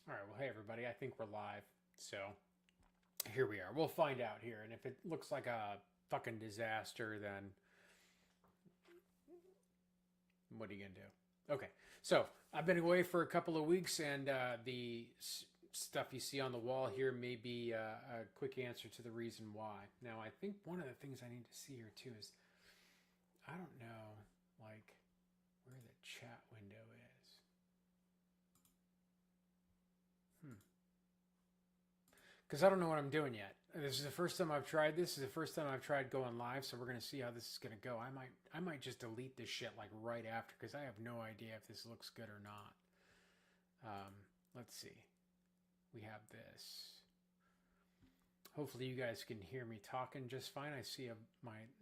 All right, well, hey, everybody, I think we're live. So here we are. We'll find out here. And if it looks like a fucking disaster, then what are you going to do? Okay, so I've been away for a couple of weeks, and the stuff you see on the wall here may be a quick answer to the reason why. Now, I think one of the things I need to see here, too, is I don't know, like, where the chat window is. Because I don't know what I'm doing yet. This is the first time I've tried this. This is the first time I've tried going live, so we're gonna see how this is gonna go. I might just delete this shit like right after because I have no idea if this looks good or not. Let's see. We have this. Hopefully you guys can hear me talking just fine. I see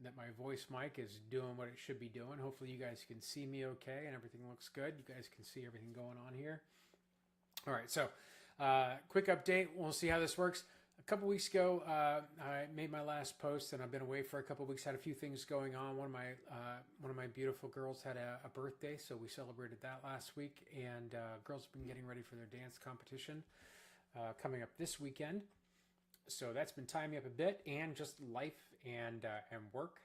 that my voice mic is doing what it should be doing. Hopefully you guys can see me okay and everything looks good. You guys can see everything going on here. All right, so quick update. We'll see how this works. A couple weeks ago, I made my last post, and I've been away for a couple weeks. Had a few things going on. One of my beautiful girls had a birthday, so we celebrated that last week. And girls have been getting ready for their dance competition coming up this weekend. So that's been tying me up a bit, and just life and work.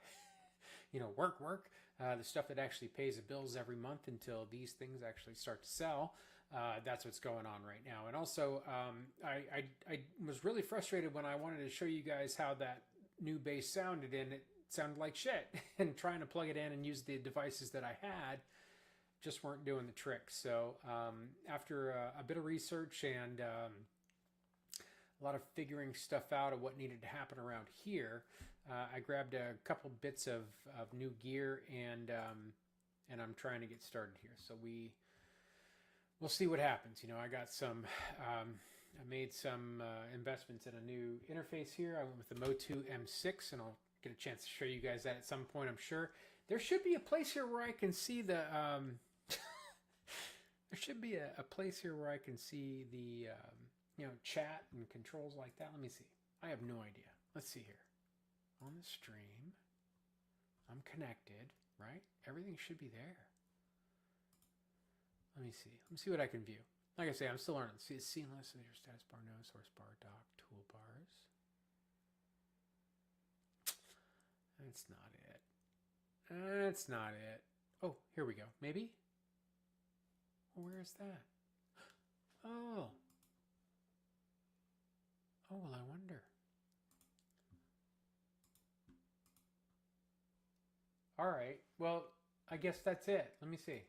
Work. The stuff that actually pays the bills every month until these things actually start to sell. That's what's going on right now. And also, I was really frustrated when I wanted to show you guys how that new bass sounded, and it sounded like shit. And trying to plug it in and use the devices that I had just weren't doing the trick. So after a bit of research and a lot of figuring stuff out of what needed to happen around here, I grabbed a couple bits of new gear, and I'm trying to get started here. So we'll see what happens. I got some, I made some investments in a new interface here. I went with the Motu M6, and I'll get a chance to show you guys that at some point, I'm sure. There should be a place here where I can see the, there should be a place here where I can see the, chat and controls like that. Let me see. I have no idea. Let's see here. On the stream, I'm connected, right? Everything should be there. Let me see. Let me see what I can view. Like I say, I'm still learning. See, it's seamless. There's your status bar, no source bar, dock, toolbars. That's not it. That's not it. Oh, here we go. Maybe? Well, where is that? Oh. Oh, well, I wonder. All right. Well, I guess that's it. Let me see.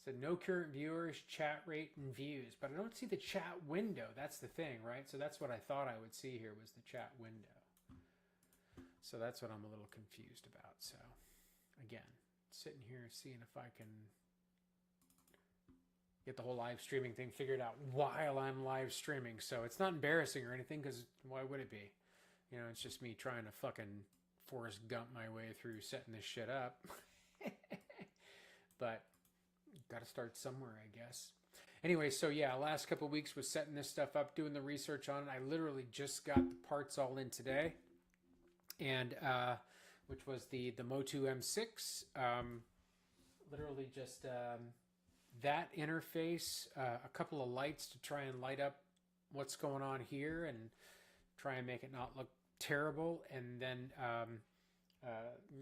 So no current viewers, chat rate, and views. But I don't see the chat window. That's the thing, right? So that's what I thought I would see here was the chat window. So that's what I'm a little confused about. So again, sitting here seeing if I can get the whole live streaming thing figured out while I'm live streaming. So it's not embarrassing or anything, because why would it be? It's just me trying to fucking Forrest Gump my way through setting this shit up. But got to start somewhere, I guess. Anyway, so yeah, last couple of weeks was setting this stuff up, doing the research on it. I literally just got the parts all in today, and which was the Motu M6. Literally just that interface, a couple of lights to try and light up what's going on here and try and make it not look terrible, and then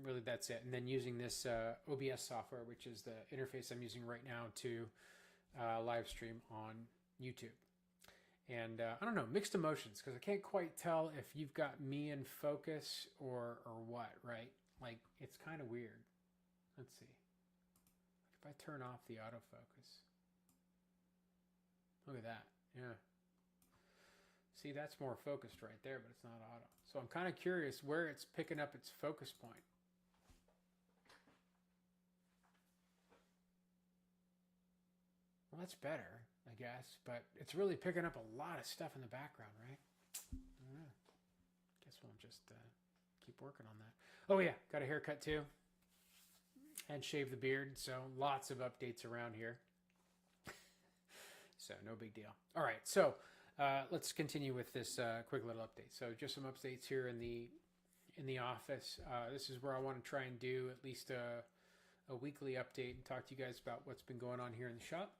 really that's it. And then using this OBS software, which is the interface I'm using right now to live stream on YouTube. And I don't know, mixed emotions, because I can't quite tell if you've got me in focus or what, right? Like, it's kind of weird. Let's see. If I turn off the autofocus. Look at that. Yeah. See, that's more focused right there, but it's not auto. So I'm kind of curious where it's picking up its focus point. Well, that's better, I guess, but it's really picking up a lot of stuff in the background, right? I don't know. Guess we'll just keep working on that. Oh yeah, got a haircut too. And shave the beard, so lots of updates around here. So no big deal. All right, so let's continue with this quick little update. So just some updates here in the office. This is where I want to try and do at least a a weekly update and talk to you guys about what's been going on here in the shop.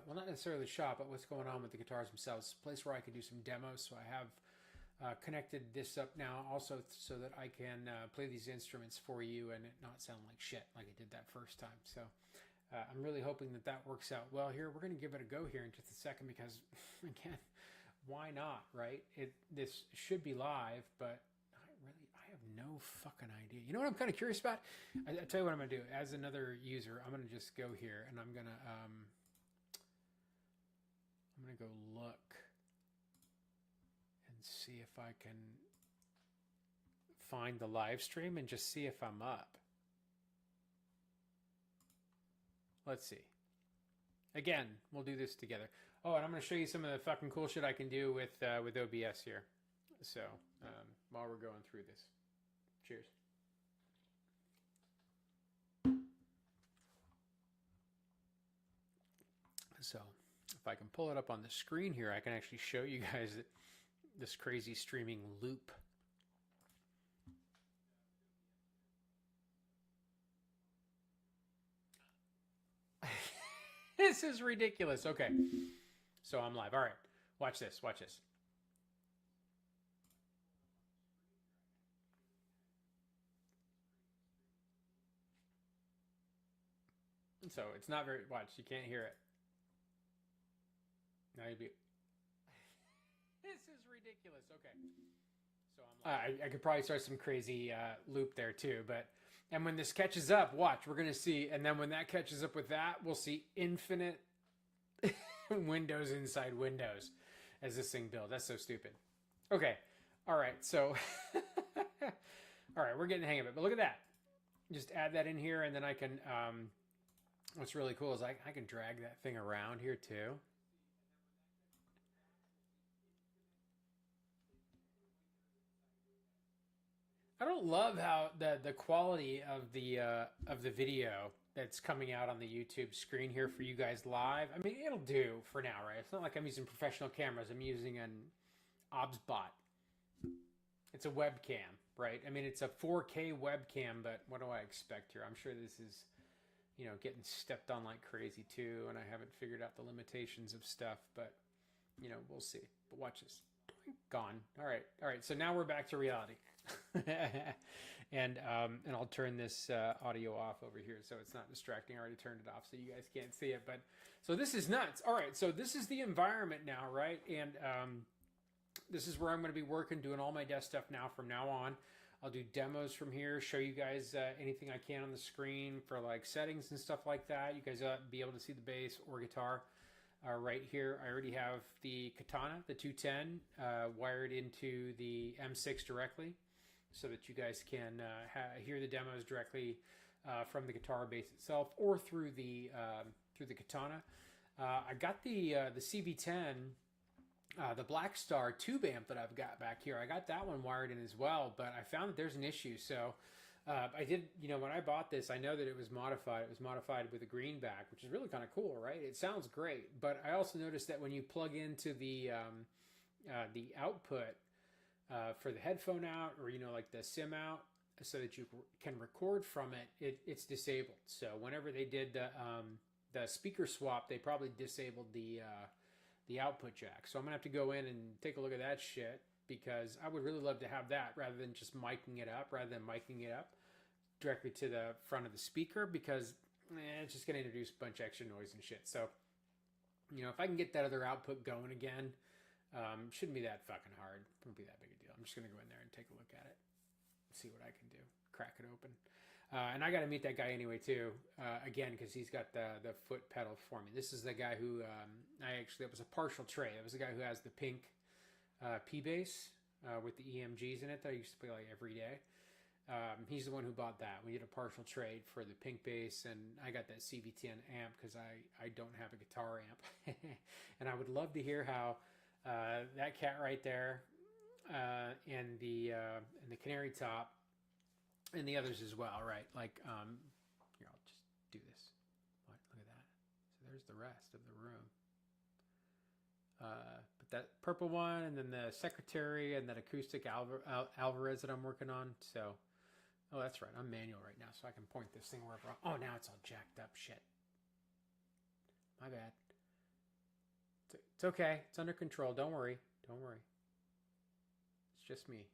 Well, not necessarily the shop, but what's going on with the guitars themselves. It's a place where I can do some demos, so I have connected this up now also so that I can play these instruments for you and it not sound like shit like I did that first time. So I'm really hoping that that works out well here. We're going to give it a go here in just a second because, again, why not, right? This should be live, but I have no fucking idea. You know what I'm kind of curious about? I tell you what I'm going to do. As another user, I'm going to just go here and I'm going to go look and see if I can find the live stream and just see if I'm up. Let's see. Again, we'll do this together. Oh, and I'm going to show you some of the fucking cool shit I can do with OBS here. So, while we're going through this. Cheers. So, if I can pull it up on the screen here, I can actually show you guys this crazy streaming loop. This is ridiculous. Okay. So I'm live. All right. Watch this. Watch this. So it's not very... Watch. You can't hear it. Now you'd be... This is ridiculous. Okay. So I'm live. I could probably start some crazy loop there too, but... And when this catches up, watch, we're going to see, and then when that catches up with that, we'll see infinite windows inside windows as this thing builds. That's so stupid. Okay. All right. So, all right, we're getting the hang of it. But look at that. Just add that in here, and then I can, what's really cool is I can drag that thing around here too. I don't love how the quality of the video that's coming out on the YouTube screen here for you guys live. I mean, it'll do for now, right? It's not like I'm using professional cameras. I'm using an OBSBot. It's a webcam, right? I mean, it's a 4K webcam, but what do I expect here? I'm sure this is, you know, getting stepped on like crazy too, and I haven't figured out the limitations of stuff, but, you know, we'll see. But watch this. Gone. All right. So now we're back to reality. And I'll turn this audio off over here so it's not distracting. I already turned it off so you guys can't see it. But so this is nuts. All right, so this is the environment now, right? And this is where I'm going to be working, doing all my desk stuff now from now on. I'll do demos from here, show you guys anything I can on the screen for like settings and stuff like that. You guys be able to see the bass or guitar. Right here, I already have the Katana, the 210, wired into the M6 directly so that you guys can hear the demos directly from the guitar bass itself or through the Katana. I got the CB10, the Black Star tube amp that I've got back here. I got that one wired in as well, but I found that there's an issue. So I did, you know, when I bought this, I know that it was modified. It was modified with a greenback, which is really kind of cool, right? It sounds great, but I also noticed that when you plug into the output for the headphone out, or you know, like the SIM out, so that you can record from it, it's disabled. So whenever they did the speaker swap, they probably disabled the output jack. So I'm gonna have to go in and take a look at that shit, because I would really love to have that rather than just miking it up, directly to the front of the speaker, because it's just going to introduce a bunch of extra noise and shit. So, you know, if I can get that other output going again, shouldn't be that fucking hard. Won't be that big a deal. I'm just going to go in there and take a look at it, see what I can do, crack it open. And I got to meet that guy anyway too, again, because he's got the foot pedal for me. This is the guy who that was a partial trade. That was the guy who has the pink P-Bass with the EMGs in it that I used to play like every day. He's the one who bought that. We did a partial trade for the pink bass, and I got that CB10 amp because I don't have a guitar amp. And I would love to hear how that cat right there and the Canary Top and the others as well, right? Like, here, I'll just do this. What? Look at that. So there's the rest of the room. But that purple one, and then the Secretary, and that acoustic Alvarez that I'm working on. So Oh, that's right. I'm manual right now, so I can point this thing wherever. Oh, now it's all jacked up. Shit. My bad. It's okay. It's under control. Don't worry. Don't worry. It's just me.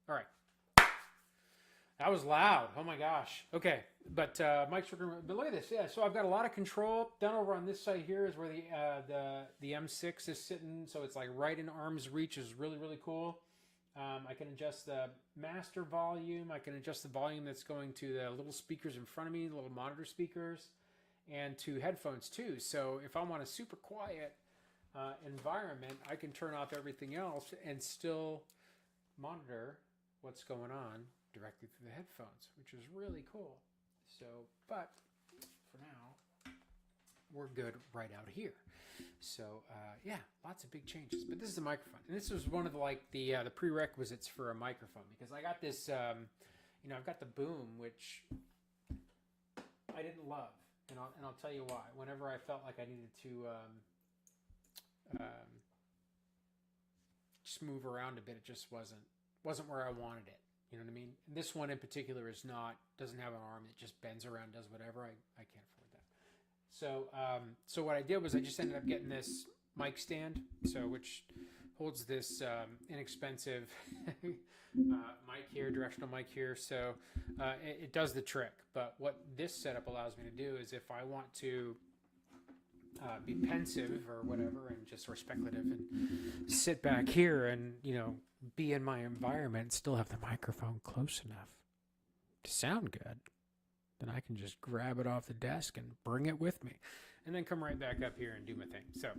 All right. That was loud. Oh my gosh. Okay, but mics are. But look at this. Yeah. So I've got a lot of control. Down over on this side here is where the M6 is sitting. So it's like right in arm's reach. Is really cool. I can adjust the master volume. I can adjust the volume that's going to the little speakers in front of me, the little monitor speakers, and to headphones too. So if I want a super quiet environment, I can turn off everything else and still monitor what's going on directly through the headphones, which is really cool. So, but for now, we're good right out here. So yeah, lots of big changes. But this is a microphone, and this was one of the prerequisites for a microphone, because I got this. I've got the boom, which I didn't love, and I'll tell you why. Whenever I felt like I needed to just move around a bit, it just wasn't where I wanted it. You know what I mean? And this one in particular doesn't have an arm. It just bends around, does whatever. I can't afford that. So what I did was I just ended up getting this mic stand, which holds this inexpensive mic here, directional mic here. So it does the trick. But what this setup allows me to do is, if I want to be pensive or whatever, and just or speculative, and sit back here and be in my environment and still have the microphone close enough to sound good, then I can just grab it off the desk and bring it with me, and then come right back up here and do my thing. So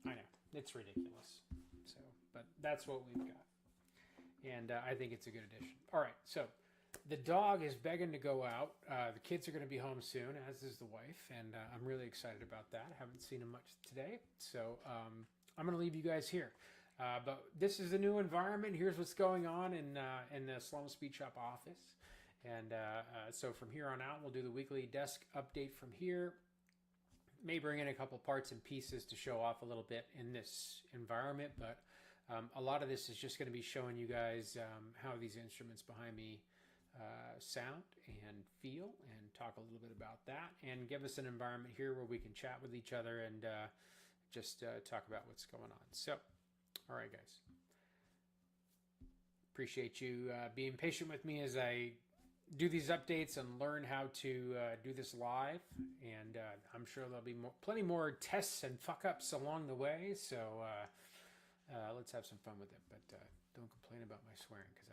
I know it's ridiculous. So, but that's what we've got, and I think it's a good addition. All right, so the dog is begging to go out. The kids are going to be home soon, as is the wife, and I'm really excited about that. I haven't seen them much today, so I'm going to leave you guys here. But this is the new environment. Here's what's going on in the Solano Speed Shop office. And so from here on out, we'll do the weekly desk update from here. May bring in a couple parts and pieces to show off a little bit in this environment, but a lot of this is just going to be showing you guys how these instruments behind me sound and feel, and talk a little bit about that, and give us an environment here where we can chat with each other and just talk about what's going on. So, all right, guys. Appreciate you being patient with me as I do these updates and learn how to do this live, and I'm sure there'll be plenty more tests and fuck-ups along the way, so let's have some fun with it, but don't complain about my swearing, because